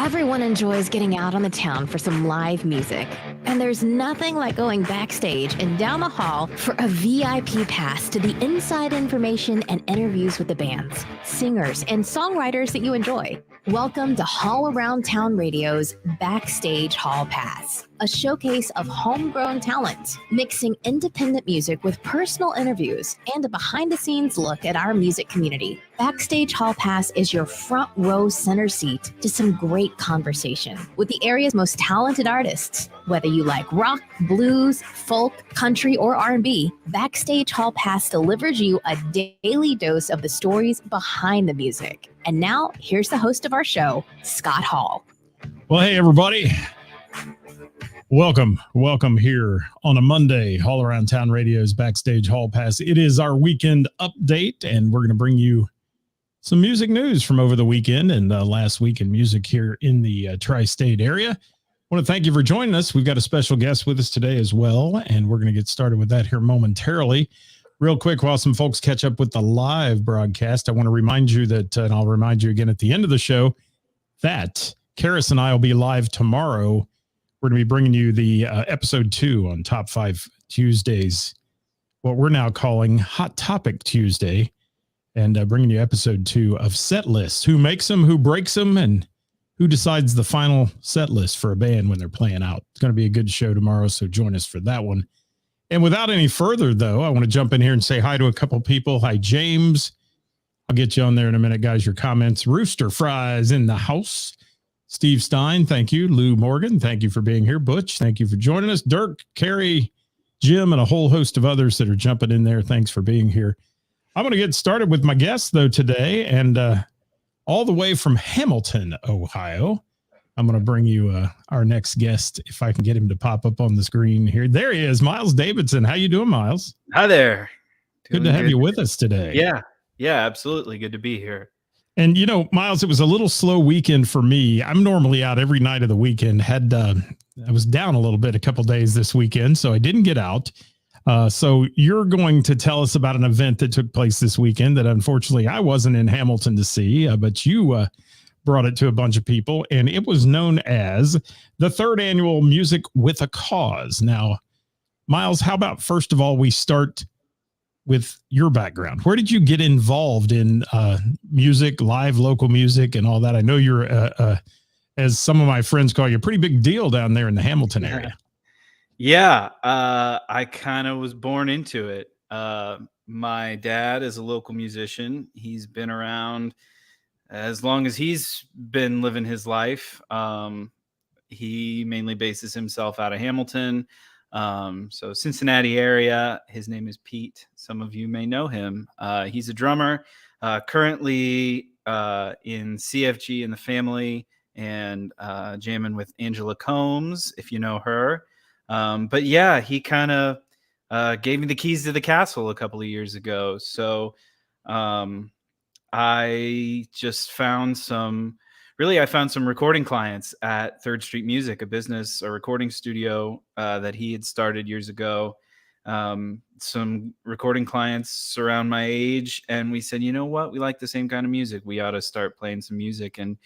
Everyone enjoys getting out on the town for some live music. And there's nothing like going backstage and down the hall for a VIP pass to the inside information and interviews with the bands, singers, and songwriters that you enjoy. Welcome to Hall Around Town Radio's Backstage Hall Pass, a showcase of homegrown talent, mixing independent music with personal interviews and a behind-the-scenes look at our music community. Backstage Hall Pass is your front row center seat to some great conversation with the area's most talented artists. Whether you like rock, blues, folk, country, or R&B, Backstage Hall Pass delivers you a daily dose of the stories behind the music. And now, here's the host of our show, Scott Hall. Well, hey, everybody. Welcome here on a Monday, All Around Town Radio's Backstage Hall Pass. It is our weekend update, and we're going to bring you some music news from over the weekend and last week in music here in the tri-state area. I want to thank you for joining us. We've got a special guest with us today as well, and we're going to get started with that here momentarily. Real quick, while some folks catch up with the live broadcast, I want to remind you that, and I'll remind you again at the end of the show, that Karis and I will be live tomorrow. We're going to be bringing you the episode 2 on Top 5 Tuesdays, what we're now calling Hot Topic Tuesday, and bringing you episode 2 of set lists. Who makes them, who breaks them, and who decides the final set list for a band when they're playing out. It's going to be a good show tomorrow, so join us for that one. And without any further, though, I want to jump in here and say hi to a couple people. Hi, James. I'll get you on there in a minute, guys. Your comments. Rooster Fries in the house. Steve Stein, thank you. Lou Morgan, thank you for being here. Butch, thank you for joining us. Dirk, Carrie, Jim, and a whole host of others that are jumping in there. Thanks for being here. I'm going to get started with my guest, though, today. And all the way from Hamilton, Ohio, I'm going to bring you our next guest, if I can get him to pop up on the screen here. There he is, Miles Davidson. How you doing, Miles? Hi there. Good to have you with us today. Yeah, absolutely. Good to be here. And, you know, Miles, it was a little slow weekend for me. I'm normally out every night of the weekend. I was down a little bit a couple days this weekend, so I didn't get out. So you're going to tell us about an event that took place this weekend that unfortunately I wasn't in Hamilton to see, but you brought it to a bunch of people, and it was known as the 3rd annual Music with a Cause. Now, Miles, how about first of all, we start with your background. Where did you get involved in music, live local music and all that? I know you're, as some of my friends call you, a pretty big deal down there in the Hamilton area. Yeah, I kind of was born into it. My dad is a local musician. He's been around as long as he's been living his life. He mainly bases himself out of Hamilton. So Cincinnati area. His name is Pete. Some of you may know him. He's a drummer, currently in CFG in the Family, and jamming with Angela Combs, if you know her. But yeah, he kind of gave me the keys to the castle a couple of years ago. So I just found some recording clients at 3rd Street Music, a recording studio that he had started years ago. Some recording clients around my age, and we said, you know what, we like the same kind of music. We ought to start playing some music. And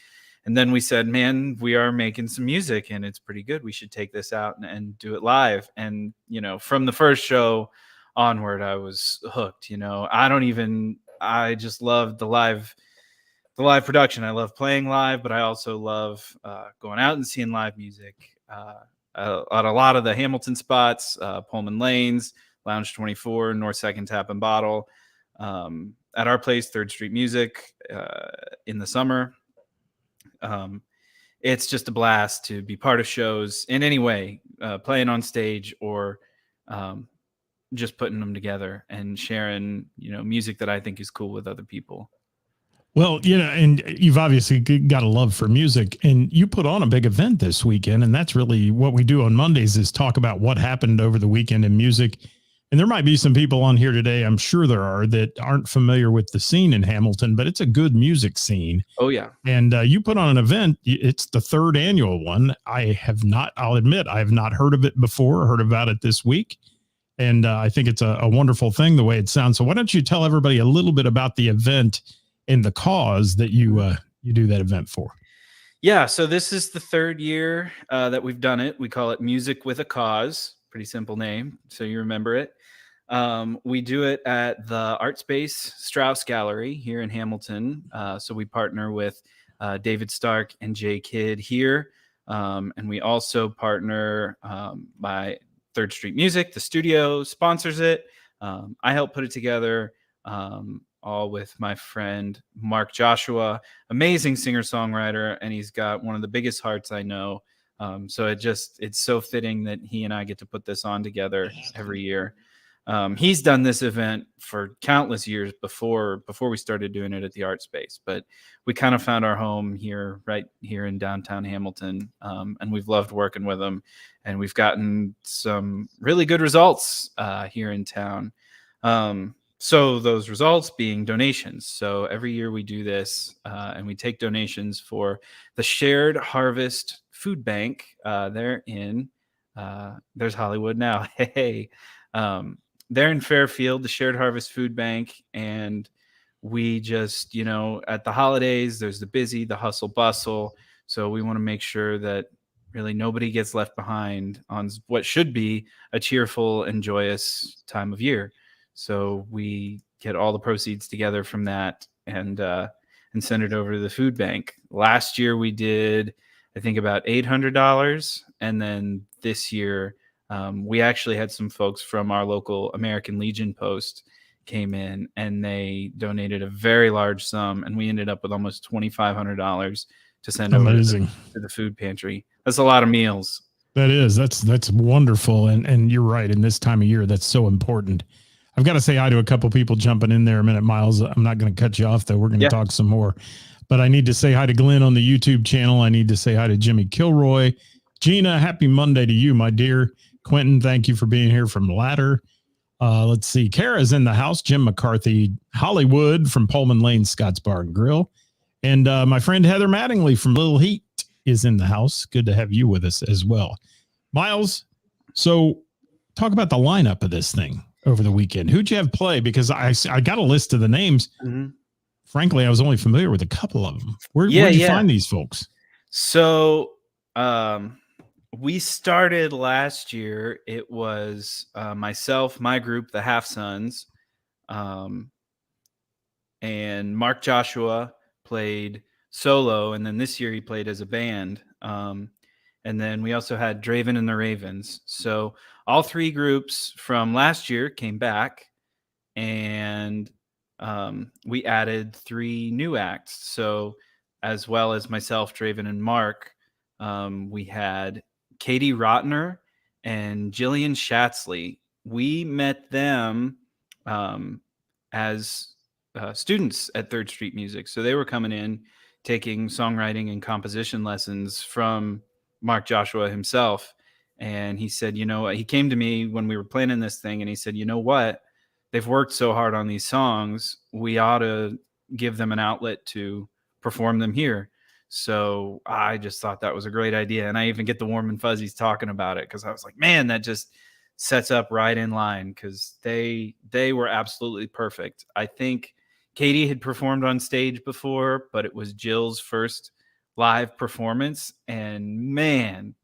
then we said, man, we are making some music and it's pretty good. We should take this out and do it live. And, you know, from the first show onward, I was hooked. You know, I just love the live production. I love playing live, but I also love going out and seeing live music at a lot of the Hamilton spots, Pullman Lanes, Lounge 24, North 2nd Tap and Bottle, at our place, 3rd Street Music, in the summer. It's just a blast to be part of shows in any way, playing on stage or just putting them together and sharing, you know, music that I think is cool with other people. Well, you know, and you've obviously got a love for music, and you put on a big event this weekend, and that's really what we do on Mondays is talk about what happened over the weekend in music. And there might be some people on here today, I'm sure there are, that aren't familiar with the scene in Hamilton, but it's a good music scene. Oh, yeah. And you put on an event. It's the 3rd annual one. I'll admit, I have not heard of it before, heard about it this week. And I think it's a wonderful thing, the way it sounds. So why don't you tell everybody a little bit about the event and the cause that you do that event for? Yeah, so this is the third year that we've done it. We call it Music with a Cause. Pretty simple name, so you remember it. We do it at the Art Space Strauss Gallery here in Hamilton. So we partner with David Stark and Jay Kidd here. And we also partner by Third Street Music. The studio sponsors it. I help put it together, all with my friend Mark Joshua, amazing singer-songwriter, and he's got one of the biggest hearts I know. So it's so fitting that he and I get to put this on together every year. He's done this event for countless years before we started doing it at the Art Space, but we kind of found our home here, right here in downtown Hamilton, and we've loved working with him, and we've gotten some really good results here in town. So those results being donations. So every year we do this, and we take donations for the Shared Harvest Food Bank. They're in there's Hollywood now. Hey. They're in Fairfield, the Shared Harvest Food Bank, and we just, at the holidays, there's the hustle bustle. So we want to make sure that really nobody gets left behind on what should be a cheerful and joyous time of year. So we get all the proceeds together from that and send it over to the food bank. Last year we did, I think, about $800, and then this year we actually had some folks from our local American Legion post came in and they donated a very large sum, and we ended up with almost $2,500 to send over to the food pantry. That's a lot of meals. That is. That's wonderful. And you're right. In this time of year, that's so important. I've got to say hi to a couple people jumping in there a minute, Miles. I'm not going to cut you off, though. We're going to talk some more. But I need to say hi to Glenn on the YouTube channel. I need to say hi to Jimmy Kilroy. Gina, happy Monday to you, my dear. Quentin, thank you for being here from Ladder. Let's see. Kara's in the house. Jim McCarthy, Hollywood from Pullman Lane, Scotts Bar and Grill. And my friend Heather Mattingly from Little Heat is in the house. Good to have you with us as well. Miles, so talk about the lineup of this thing over the weekend. Who'd you have play? Because I got a list of the names. Mm-hmm. Frankly, I was only familiar with a couple of them. Where'd you find these folks? So we started last year. It was myself, my group, the Half Sons, and Mark Joshua played solo, and then this year he played as a band. And then we also had Draven and the Ravens. So all three groups from last year came back, and we added three new acts. So as well as myself, Draven, and Mark, we had Katie Rotner and Jillian Schatzley. We met them as students at Third Street Music. So they were coming in, taking songwriting and composition lessons from Mark Joshua himself. And he said, he came to me when we were planning this thing, and he said, you know what? They've worked so hard on these songs. We ought to give them an outlet to perform them here. So I just thought that was a great idea. And I even get the warm and fuzzies talking about it, because I was like, man, that just sets up right in line, because they were absolutely perfect. I think Katie had performed on stage before, but it was Jill's first live performance. And man,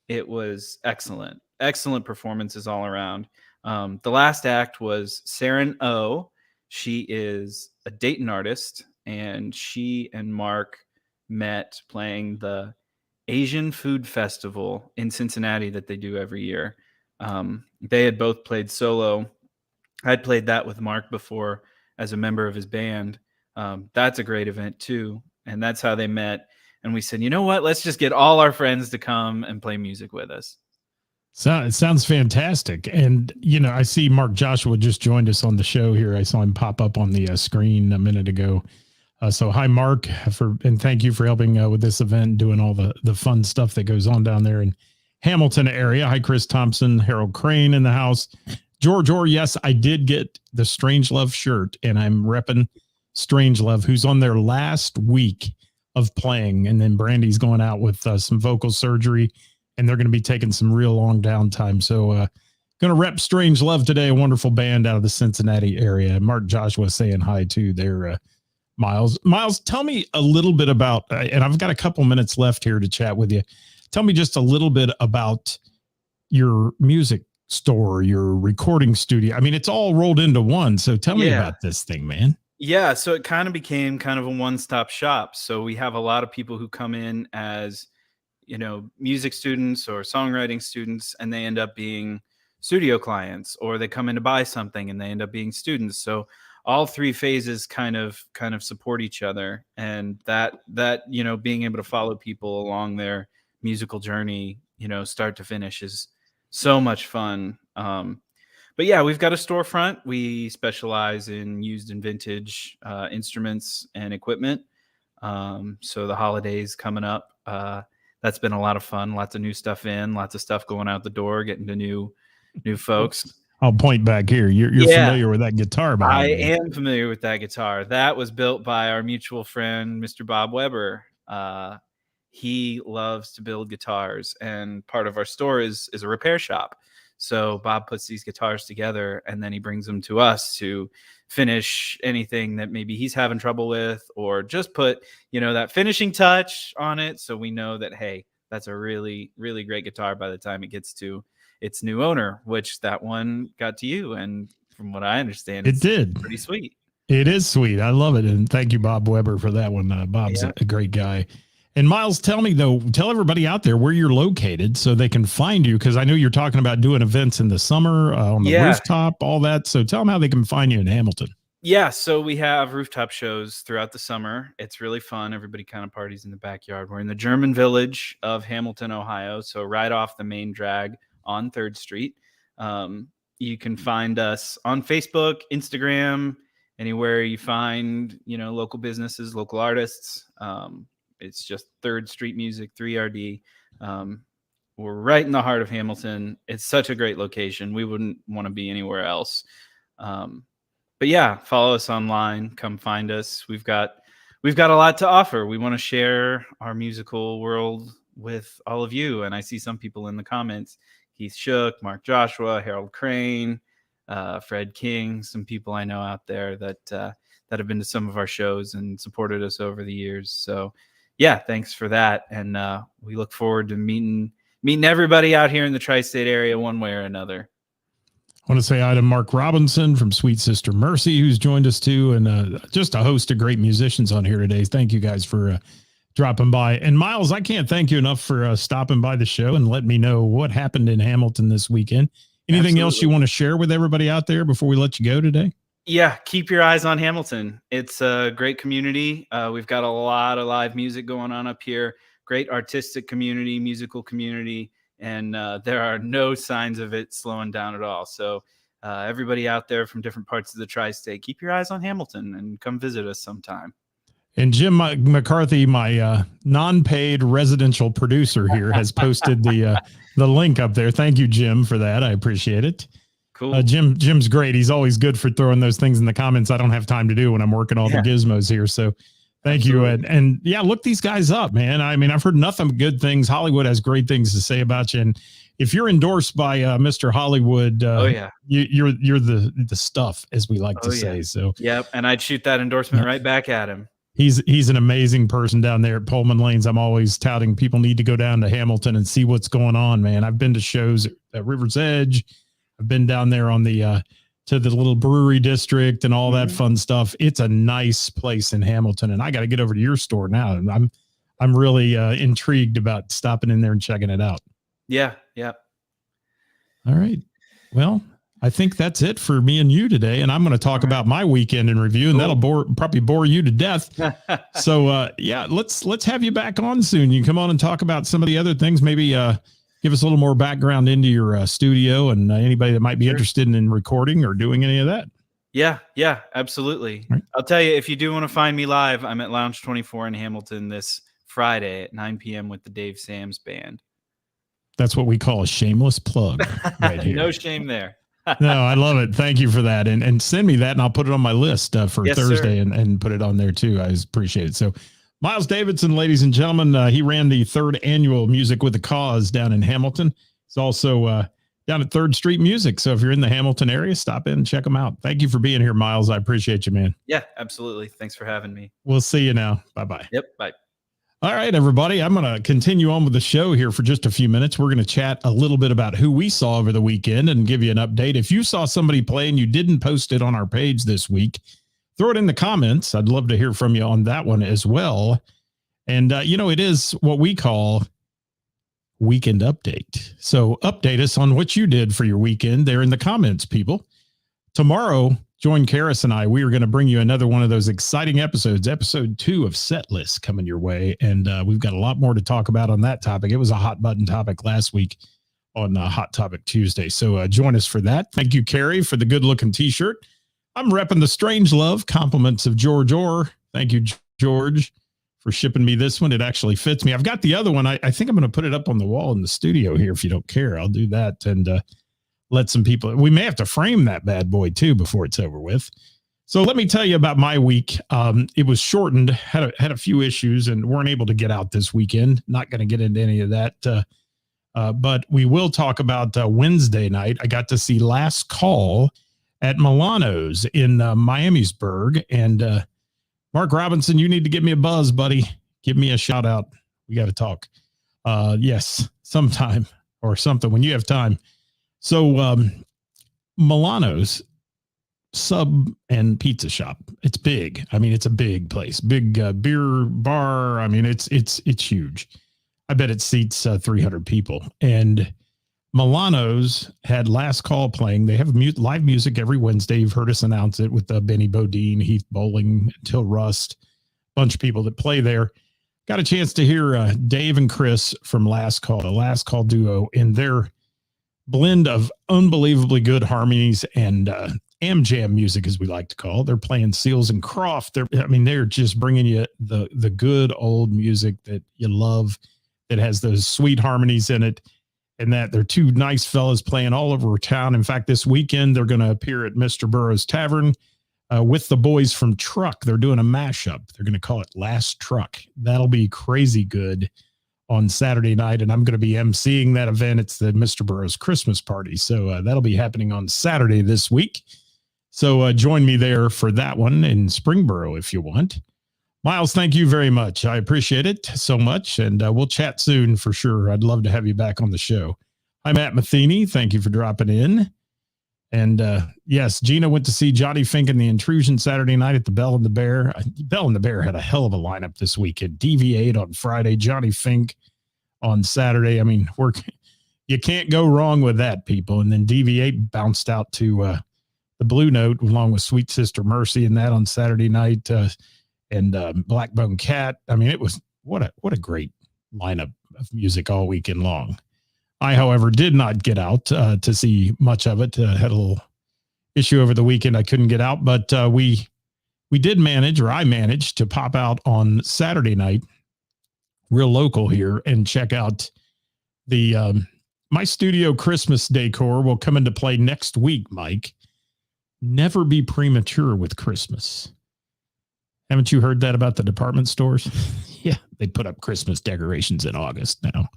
it was excellent. Excellent performances all around. The last act was Saren O. She is a Dayton artist, and she and Mark met playing the Asian Food Festival in Cincinnati that they do every year. They had both played solo. I'd played that with Mark before as a member of his band. That's a great event too. And that's how they met. And we said, you know what? Let's just get all our friends to come and play music with us. So it sounds fantastic. And, I see Mark Joshua just joined us on the show here. I saw him pop up on the screen a minute ago. So hi, Mark, and thank you for helping with this event, doing all the fun stuff that goes on down there in Hamilton area. Hi, Chris Thompson, Harold Crane in the house. George Orr, yes, I did get the Strangelove shirt, and I'm repping Strangelove, who's on their last week of playing. And then Brandy's going out with some vocal surgery, and they're going to be taking some real long downtime. So going to rep Strangelove today, a wonderful band out of the Cincinnati area. Mark Joshua saying hi, too. They're Miles, tell me a little bit about, and I've got a couple minutes left here to chat with you. Tell me just a little bit about your music store, your recording studio. I mean, it's all rolled into one. So tell me about this thing, man. Yeah, so it kind of became kind of a one-stop shop. So we have a lot of people who come in as, music students or songwriting students, and they end up being studio clients, or they come in to buy something and they end up being students. So all three phases kind of support each other, and that being able to follow people along their musical journey, start to finish, is so much fun. But yeah, we've got a storefront. We specialize in used and vintage instruments and equipment. So the holidays coming up, that's been a lot of fun. Lots of new stuff in, lots of stuff going out the door, getting to new folks. I'll point back here. You're familiar with that guitar behind me. I am familiar with that guitar. That was built by our mutual friend, Mr. Bob Weber. He loves to build guitars, and part of our store is a repair shop. So Bob puts these guitars together, and then he brings them to us to finish anything that maybe he's having trouble with, or just put, that finishing touch on it. So we know that, hey, that's a really, really great guitar by the time it gets to its new owner, which that one got to you. And from what I understand, it did. Pretty sweet. It is sweet. I love it. And thank you, Bob Weber, for that one. Bob's a great guy. And Miles, tell everybody out there where you're located so they can find you, because I know you're talking about doing events in the summer on the rooftop, all that. So tell them how they can find you in Hamilton. Yeah, so we have rooftop shows throughout the summer. It's really fun. Everybody kind of parties in the backyard. We're in the German village of Hamilton, Ohio, so right off the main drag on 3rd Street. You can find us on Facebook, Instagram, anywhere you find, local businesses, local artists. It's just 3rd Street Music, 3RD. We're right in the heart of Hamilton. It's such a great location. We wouldn't want to be anywhere else. But yeah, follow us online. Come find us. We've got a lot to offer. We want to share our musical world with all of you. And I see some people in the comments: Keith Shook, Mark Joshua, Harold Crane, Fred King. Some people I know out there that have been to some of our shows and supported us over the years. So yeah, thanks for that. And we look forward to meeting everybody out here in the tri-state area one way or another. I want to say hi to Mark Robinson from Sweet Sister Mercy, who's joined us too, and just a host of great musicians on here today. Thank you guys for dropping by. And Miles, I can't thank you enough for stopping by the show and letting me know what happened in Hamilton this weekend. Anything else you want to share with everybody out there before we let you go today? Yeah, keep your eyes on Hamilton. It's a great community. We've got a lot of live music going on up here. Great artistic community, musical community. And there are no signs of it slowing down at all. So everybody out there from different parts of the tri-state, keep your eyes on Hamilton and come visit us sometime. And Jim McCarthy, my non-paid residential producer here, has posted the link up there. Thank you, Jim, for that. I appreciate it. Cool. Jim's great. He's always good for throwing those things in the comments. I don't have time to do when I'm working all the gizmos here. So thank you. And yeah, look these guys up, man. I mean, I've heard nothing but good things. Hollywood has great things to say about you. And if you're endorsed by Mr. Hollywood, you're the stuff, as we like to say. So yep. And I'd shoot that endorsement right back at him. He's an amazing person down there at Pullman Lanes. I'm always touting people need to go down to Hamilton and see what's going on, man. I've been to shows at River's Edge. I've been down there on the to the little brewery district and all that fun stuff. It's a nice place in Hamilton, and I got to get over to your store now. And I'm really intrigued about stopping in there and checking it out. Yeah. Yeah. All right. Well, I think that's it for me and you today. And I'm going to talk about my weekend in review, and that'll probably bore you to death. So yeah, let's have you back on soon. You can come on and talk about some of the other things. Maybe give us a little more background into your studio and anybody that might be interested in recording or doing any of that. Yeah, absolutely. Right. I'll tell you, if you do want to find me live, I'm at Lounge 24 in Hamilton this Friday at 9 p.m. with the Dave Sams Band. That's what we call a shameless plug right here. No shame there. No, I love it. Thank you for that. And send me that and I'll put it on my list for Thursday and put it on there too. I appreciate it. So Miles Davidson, ladies and gentlemen, he ran the 3rd annual Music with a Cause down in Hamilton. He's also down at 3rd Street Music. So if you're in the Hamilton area, stop in and check them out. Thank you for being here, Miles. I appreciate you, man. Yeah, absolutely. Thanks for having me. We'll see you now. Bye-bye. Yep. Bye. All right, everybody. I'm going to continue on with the show here for just a few minutes. We're going to chat a little bit about who we saw over the weekend and give you an update. If you saw somebody play and you didn't post it on our page this week, throw it in the comments. I'd love to hear from you on that one as well. And, it is what we call Weekend Update. So update us on what you did for your weekend there in the comments, people. Tomorrow, join Karis and I. We are going to bring you another one of those exciting episodes, episode 2 of Setlist coming your way. And we've got a lot more to talk about on that topic. It was a hot button topic last week on Hot Topic Tuesday. So join us for that. Thank you, Carrie, for the good looking t-shirt. I'm repping the Strange Love compliments of George Orr. Thank you, George, for shipping me this one. It actually fits me. I've got the other one. I think I'm going to put it up on the wall in the studio here. If you don't care, I'll do that. And let some people, we may have to frame that bad boy too before it's over with. So let me tell you about my week. It was shortened, had a few issues and weren't able to get out this weekend. Not going to get into any of that. But we will talk about Wednesday night. I got to see Last Call at Milano's in Miamisburg. And Mark Robinson, you need to give me a buzz, buddy. Give me a shout out. We got to talk. Yes, sometime or something when you have time. So Milano's sub and pizza shop. It's big. I mean, it's a big place, big beer bar. I mean, it's huge. I bet it seats 300 people. And Milano's had Last Call playing. They have live music every Wednesday. You've heard us announce it with Benny Bodine, Heath Bowling, Till Rust, bunch of people that play there. Got a chance to hear Dave and Chris from Last Call, the Last Call duo, in their blend of unbelievably good harmonies and am-jam music, as we like to call it. They're playing Seals and Croft. They're just bringing you the good old music that you love, that has those sweet harmonies in it, and that they're two nice fellas playing all over town. In fact, this weekend, they're going to appear at Mr. Burroughs Tavern with the boys from Truck. They're doing a mashup. They're going to call it Last Truck. That'll be crazy good on Saturday night, and I'm going to be emceeing that event. It's the Mr. Burroughs Christmas party. So that'll be happening on Saturday this week. So join me there for that one in Springboro if you want. Miles, thank you very much. I appreciate it so much, and we'll chat soon for sure. I'd love to have you back on the show. I'm Matt Matheny. Thank you for dropping in. And yes, Gina went to see Johnny Fink and the Intrusion Saturday night at the Bell and the Bear. Bell and the Bear had a hell of a lineup this week. At DV8 on Friday, Johnny Fink on Saturday. I mean, you can't go wrong with that, people. And then DV8 bounced out to the Blue Note along with Sweet Sister Mercy and that on Saturday night. And Blackbone Cat. I mean, it was what a great lineup of music all weekend long. I, however, did not get out to see much of it. Had a little issue over the weekend. I couldn't get out, but we did manage, or I managed to pop out on Saturday night, real local here, and check out the my studio Christmas decor will come into play next week, Mike. Never be premature with Christmas. Haven't you heard that about the department stores? Yeah, they put up Christmas decorations in August now.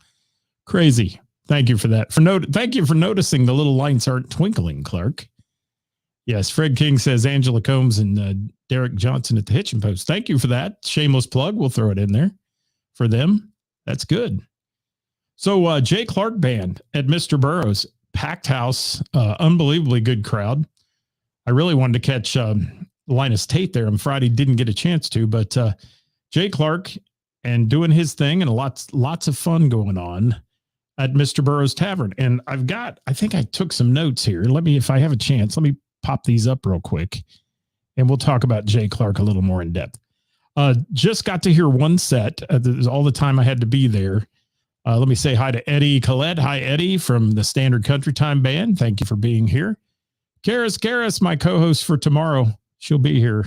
Crazy. Thank you for that. Thank you for noticing the little lights aren't twinkling, Clark. Yes, Fred King says Angela Combs and Derek Johnson at the Hitchin Post. Thank you for that. Shameless plug. We'll throw it in there for them. That's good. So Jay Clark Band at Mr. Burroughs, packed house, unbelievably good crowd. I really wanted to catch Linus Tate there on Friday. Didn't get a chance to, but Jay Clark and doing his thing, and lots of fun going on at Mr. Burroughs Tavern. And I think I took some notes here. If I have a chance, let me pop these up real quick and we'll talk about Jay Clark a little more in depth. Just got to hear one set. All the time I had to be there. Let me say hi to Eddie Collette. Hi, Eddie from the Standard Country Time Band. Thank you for being here. Karis, my co-host for tomorrow. She'll be here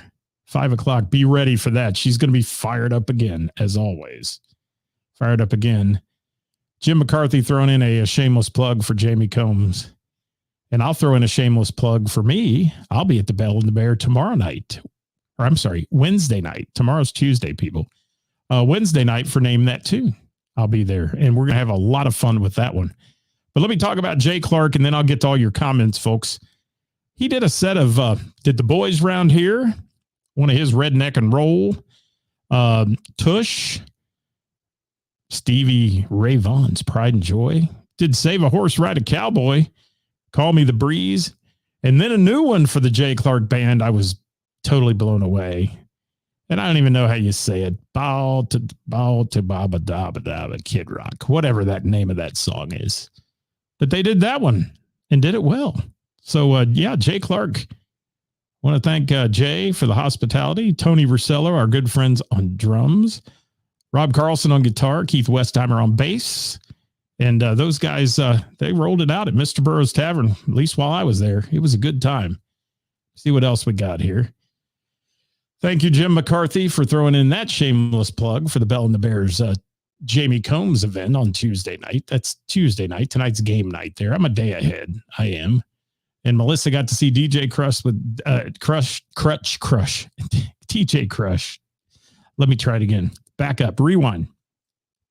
5:00. Be ready for that. She's going to be fired up again, as always. Fired up again. Jim McCarthy throwing in a shameless plug for Jamie Combs. And I'll throw in a shameless plug for me. I'll be at the Bell and the Bear tomorrow night. Or I'm sorry, Wednesday night. Tomorrow's Tuesday, people. Wednesday night for Name That Tune. I'll be there. And we're going to have a lot of fun with that one. But let me talk about Jay Clark, and then I'll get to all your comments, folks. He did a set of Did the Boys Round Here, one of his Redneck and Roll, Tush, Stevie Ray Vaughan's Pride and Joy, did Save a Horse, Ride a Cowboy, Call Me the Breeze, and then a new one for the Jay Clark Band. I was totally blown away. And I don't even know how you say it. Bow to Baba Daba Daba Kid Rock, whatever that name of that song is. But they did that one and did it well. So, yeah, Jay Clark. Want to thank Jay for the hospitality. Tony Rosello, our good friends on drums. Rob Carlson on guitar. Keith Westheimer on bass. And those guys, they rolled it out at Mr. Burroughs Tavern, at least while I was there. It was a good time. See what else we got here. Thank you, Jim McCarthy, for throwing in that shameless plug for the Bell and the Bears Jamie Combs event on Tuesday night. That's Tuesday night. Tonight's game night there. I'm a day ahead. I am. And Melissa got to see DJ Crush with Crush. DJ Crush. Let me try it again. Back up. Rewind.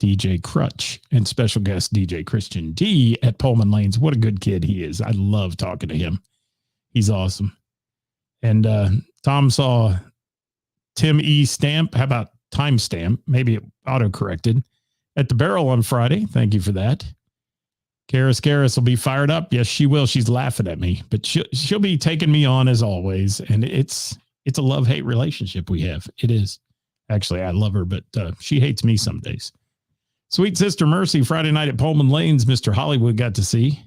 DJ Crutch and special guest DJ Christian D at Pullman Lanes. What a good kid he is. I love talking to him. He's awesome. And Tom saw Tim E. Stamp. How about timestamp? Maybe it auto-corrected. At the Barrel on Friday. Thank you for that. Karis will be fired up. Yes, she will. She's laughing at me. But she'll be taking me on as always. And it's a love-hate relationship we have. It is. Actually, I love her, but she hates me some days. Sweet Sister Mercy, Friday night at Pullman Lanes. Mr. Hollywood got to see.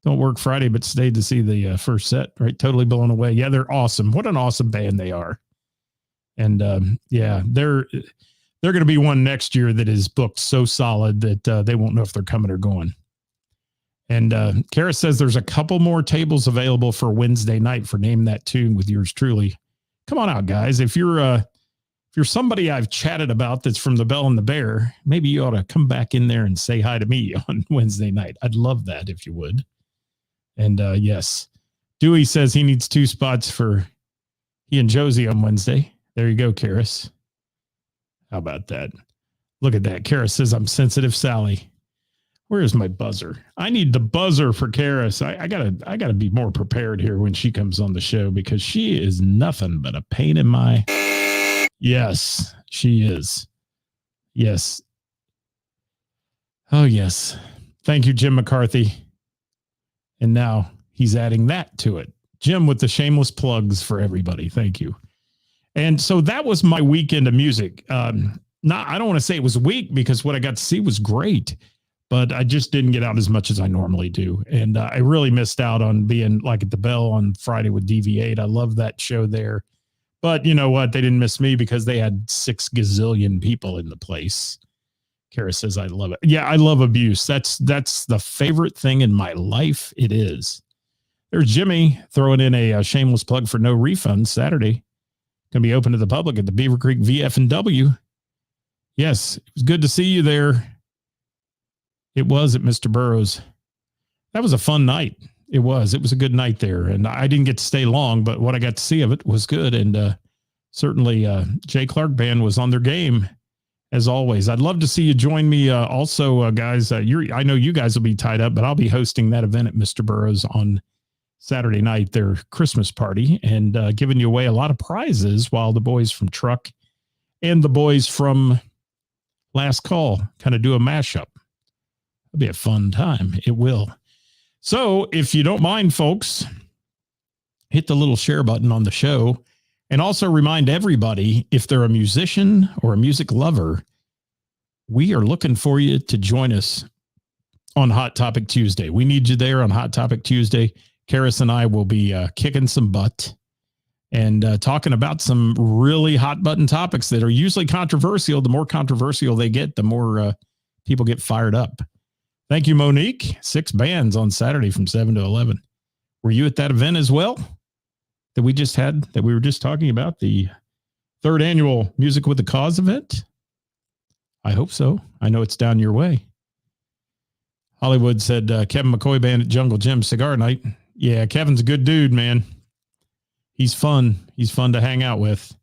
Don't work Friday, but stayed to see the first set. Right? Totally blown away. Yeah, they're awesome. What an awesome band they are. And yeah, they're going to be one next year that is booked so solid that they won't know if they're coming or going. And Kara says there's a couple more tables available for Wednesday night for Name That Tune with yours truly. Come on out, guys. If you're somebody I've chatted about that's from the Bell and the Bear, maybe you ought to come back in there and say hi to me on Wednesday night. I'd love that if you would. And yes, Dewey says he needs 2 spots for he and Josie on Wednesday. There you go, Karis. How about that? Look at that. Karis says, I'm sensitive, Sally. Where's my buzzer? I need the buzzer for Karis. I gotta be more prepared here when she comes on the show because she is nothing but a pain in my. Yes, she is. Yes. Oh, yes. Thank you, Jim McCarthy. And now he's adding that to it. Jim with the shameless plugs for everybody. Thank you. And so that was my weekend of music. I don't want to say it was weak because what I got to see was great, but I just didn't get out as much as I normally do. And I really missed out on being like at the Bell on Friday with DV8. I love that show there. But you know what? They didn't miss me because they had 6 gazillion people in the place. Kara says, I love it. Yeah, I love abuse. That's the favorite thing in my life. It is. There's Jimmy throwing in a shameless plug for No Refund Saturday. Going to be open to the public at the Beaver Creek VF&W. Yes, it was good to see you there. It was at Mr. Burroughs. That was a fun night. It was a good night there. And I didn't get to stay long, but what I got to see of it was good. And certainly Jay Clark Band was on their game as always. I'd love to see you join me also, guys. I know you guys will be tied up, but I'll be hosting that event at Mr. Burroughs on Saturday night, their Christmas party, and giving you away a lot of prizes while the boys from Truck and the boys from Last Call kind of do a mashup. It'll be a fun time. It will. So if you don't mind, folks, hit the little share button on the show and also remind everybody, if they're a musician or a music lover, we are looking for you to join us on Hot Topic Tuesday. We need you there on Hot Topic Tuesday. Karis and I will be kicking some butt and talking about some really hot button topics that are usually controversial. The more controversial they get, the more people get fired up. Thank you, Monique. 6 bands on Saturday from 7 to 11. Were you at that event as well that we just had, that we were just talking about, the 3rd annual Music with a Cause event? I hope so. I know it's down your way. Hollywood said Kevin McCoy Band at Jungle Gym Cigar Night. Yeah, Kevin's a good dude, man. He's fun. He's fun to hang out with.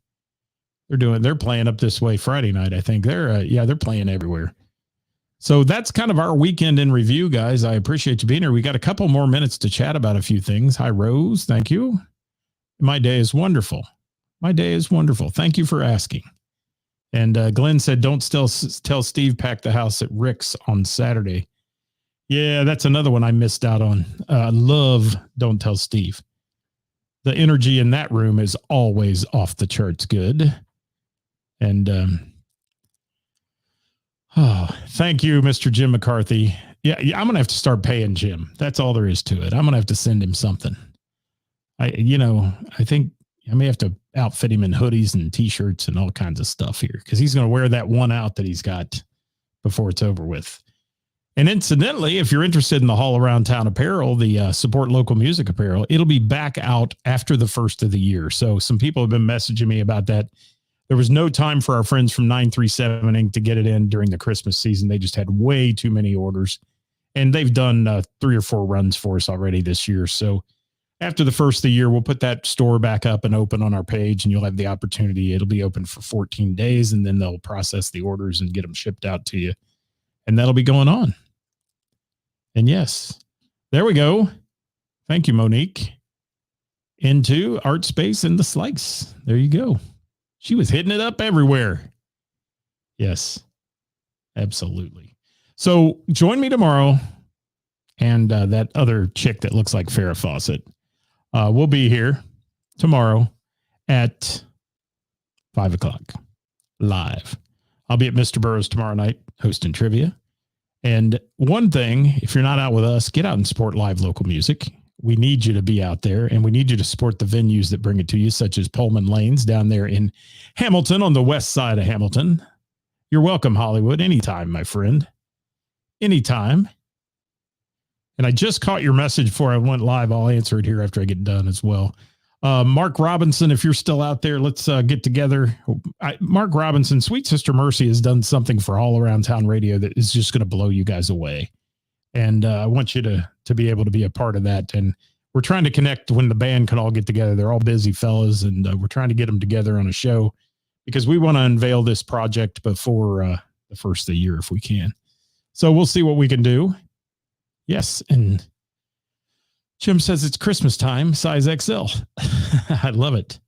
They're playing up this way Friday night, I think. They're playing everywhere. So that's kind of our weekend in review, guys. I appreciate you being here. We got a couple more minutes to chat about a few things. Hi, Rose. Thank you. My day is wonderful. My day is wonderful. Thank you for asking. And Glenn said, don't tell Steve pack the house at Rick's on Saturday. Yeah, that's another one I missed out on. Love Don't Tell Steve. The energy in that room is always off the charts good. And thank you, Mr. Jim McCarthy. Yeah, I'm going to have to start paying Jim. That's all there is to it. I'm going to have to send him something. I think I may have to outfit him in hoodies and T-shirts and all kinds of stuff here because he's going to wear that one out that he's got before it's over with. And incidentally, if you're interested in the Haul Around Town apparel, the support local music apparel, it'll be back out after the first of the year. So some people have been messaging me about that. There was no time for our friends from 937 Inc. to get it in during the Christmas season. They just had way too many orders. And they've done 3 or 4 runs for us already this year. So after the first of the year, we'll put that store back up and open on our page, and you'll have the opportunity. It'll be open for 14 days, and then they'll process the orders and get them shipped out to you. And that'll be going on. And yes, there we go. Thank you, Monique. Into Art Space and the Slice. There you go. She was hitting it up everywhere. Yes, absolutely. So join me tomorrow. And that other chick that looks like Farrah Fawcett. We'll be here tomorrow at 5:00 live. I'll be at Mr. Burroughs tomorrow night hosting trivia. And one thing, if you're not out with us, get out and support live local music. We need you to be out there, and we need you to support the venues that bring it to you, such as Pullman Lanes down there in Hamilton on the west side of Hamilton. You're welcome, Hollywood, anytime, my friend. Anytime. And I just caught your message before I went live. I'll answer it here after I get done as well. Mark Robinson, if you're still out there, let's get together. Mark Robinson, Sweet Sister Mercy has done something for All Around Town Radio that is just going to blow you guys away. And I want you to be able to be a part of that. And we're trying to connect when the band can all get together. They're all busy fellas, and we're trying to get them together on a show because we want to unveil this project before the first of the year if we can. So we'll see what we can do. Yes, and Jim says it's Christmas time, size XL. I love it.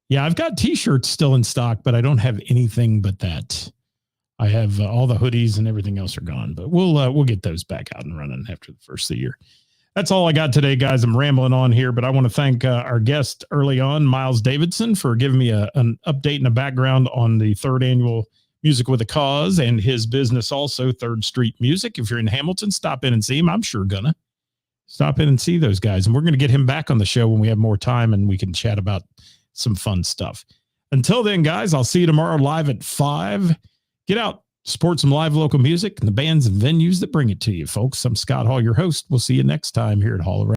Yeah, I've got T-shirts still in stock, but I don't have anything but that. I have all the hoodies and everything else are gone, but we'll get those back out and running after the first of the year. That's all I got today, guys. I'm rambling on here, but I want to thank our guest early on, Miles Davidson, for giving me an update and a background on the 3rd annual Music with a Cause and his business also, 3rd Street Music. If you're in Hamilton, stop in and see him. I'm sure gonna stop in and see those guys. And we're going to get him back on the show when we have more time and we can chat about some fun stuff. Until then, guys, I'll see you tomorrow live at 5. Get out, support some live local music and the bands and venues that bring it to you, folks. I'm Scott Hall, your host. We'll see you next time here at Hall Around.